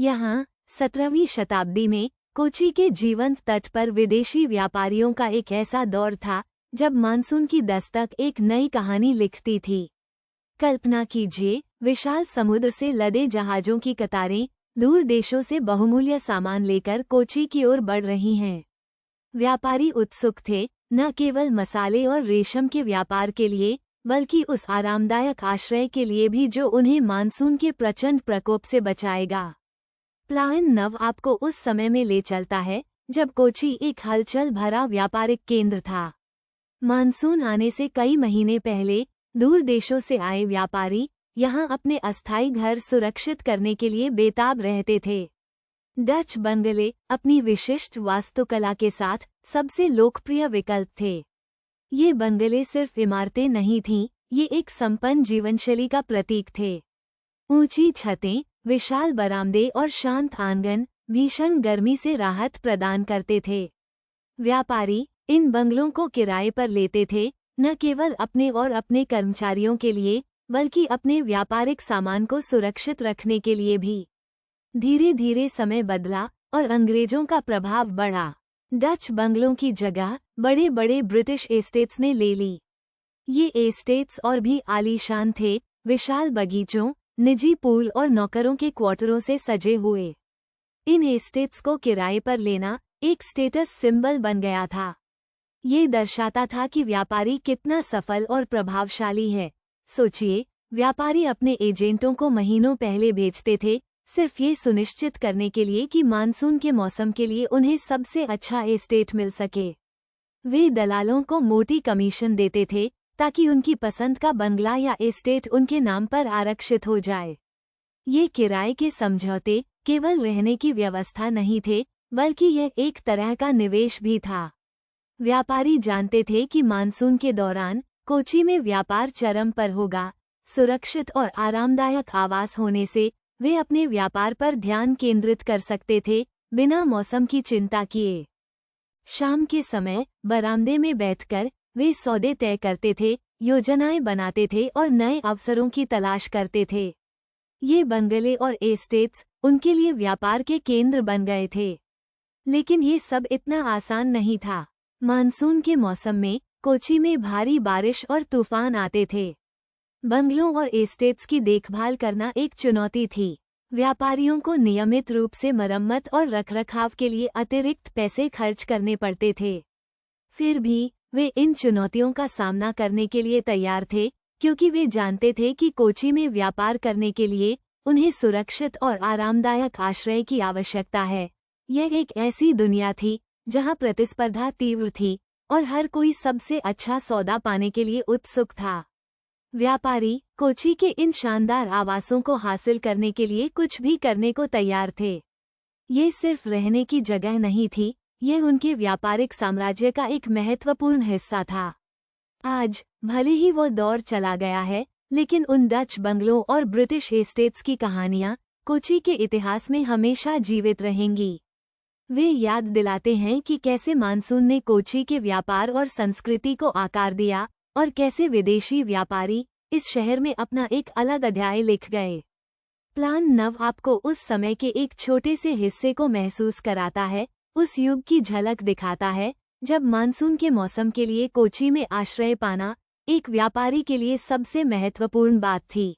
यहाँ 17वीं शताब्दी में कोची के जीवंत तट पर विदेशी व्यापारियों का एक ऐसा दौर था जब मानसून की दस्तक एक नई कहानी लिखती थी। कल्पना कीजिए, विशाल समुद्र से लदे जहाजों की कतारें दूर देशों से बहुमूल्य सामान लेकर कोची की ओर बढ़ रही हैं। व्यापारी उत्सुक थे, न केवल मसाले और रेशम के व्यापार के लिए, बल्कि उस आरामदायक आश्रय के लिए भी जो उन्हें मानसून के प्रचंड प्रकोप से बचाएगा। प्लान 9 आपको उस समय में ले चलता है जब कोची एक हलचल भरा व्यापारिक केंद्र था। मानसून आने से कई महीने पहले दूर देशों से आए व्यापारी यहाँ अपने अस्थायी घर सुरक्षित करने के लिए बेताब रहते थे। डच बंगले अपनी विशिष्ट वास्तुकला के साथ सबसे लोकप्रिय विकल्प थे। ये बंगले सिर्फ इमारतें नहीं थीं, ये एक संपन्न जीवनशैली का प्रतीक थे। ऊंची छतें, विशाल बरामदे और शांत आंगन भीषण गर्मी से राहत प्रदान करते थे। व्यापारी इन बंगलों को किराए पर लेते थे, न केवल अपने और अपने कर्मचारियों के लिए, बल्कि अपने व्यापारिक सामान को सुरक्षित रखने के लिए भी। धीरे धीरे समय बदला और अंग्रेजों का प्रभाव बढ़ा। डच बंगलों की जगह बड़े बड़े ब्रिटिश एस्टेट्स ने ले ली। ये एस्टेट्स और भी आलीशान थे, विशाल बगीचों, निजी पूल और नौकरों के क्वार्टरों से सजे हुए। इन एस्टेट्स को किराए पर लेना एक स्टेटस सिंबल बन गया था। ये दर्शाता था कि व्यापारी कितना सफल और प्रभावशाली है। सोचिए, व्यापारी अपने एजेंटों को महीनों पहले भेजते थे, सिर्फ ये सुनिश्चित करने के लिए कि मानसून के मौसम के लिए उन्हें सबसे अच्छा एस्टेट मिल सके। वे दलालों को मोटी कमीशन देते थे ताकि उनकी पसंद का बंगला या एस्टेट उनके नाम पर आरक्षित हो जाए। ये किराए के समझौते केवल रहने की व्यवस्था नहीं थे, बल्कि यह एक तरह का निवेश भी था। व्यापारी जानते थे कि मानसून के दौरान कोची में व्यापार चरम पर होगा। सुरक्षित और आरामदायक आवास होने से वे अपने व्यापार पर ध्यान केंद्रित कर सकते थे, बिना मौसम की चिंता किए। शाम के समय बरामदे में बैठकर वे सौदे तय करते थे, योजनाएं बनाते थे और नए अवसरों की तलाश करते थे। ये बंगले और एस्टेट्स उनके लिए व्यापार के केंद्र बन गए थे। लेकिन ये सब इतना आसान नहीं था। मानसून के मौसम में कोची में भारी बारिश और तूफान आते थे। बंगलों और एस्टेट्स की देखभाल करना एक चुनौती थी। व्यापारियों को नियमित रूप से मरम्मत और रखरखाव के लिए अतिरिक्त पैसे खर्च करने पड़ते थे। फिर भी वे इन चुनौतियों का सामना करने के लिए तैयार थे, क्योंकि वे जानते थे कि कोची में व्यापार करने के लिए उन्हें सुरक्षित और आरामदायक आश्रय की आवश्यकता है। यह एक ऐसी दुनिया थी जहां प्रतिस्पर्धा तीव्र थी और हर कोई सबसे अच्छा सौदा पाने के लिए उत्सुक था। व्यापारी कोची के इन शानदार आवासों को हासिल करने के लिए कुछ भी करने को तैयार थे। ये सिर्फ रहने की जगह नहीं थी, यह उनके व्यापारिक साम्राज्य का एक महत्वपूर्ण हिस्सा था। आज भले ही वो दौर चला गया है, लेकिन उन डच बंगलों और ब्रिटिश एस्टेट्स की कहानियां कोची के इतिहास में हमेशा जीवित रहेंगी। वे याद दिलाते हैं कि कैसे मानसून ने कोची के व्यापार और संस्कृति को आकार दिया और कैसे विदेशी व्यापारी इस शहर में अपना एक अलग अध्याय लिख गए। प्लान 9 आपको उस समय के एक छोटे से हिस्से को महसूस कराता है, उस युग की झलक दिखाता है जब मानसून के मौसम के लिए कोची में आश्रय पाना एक व्यापारी के लिए सबसे महत्वपूर्ण बात थी।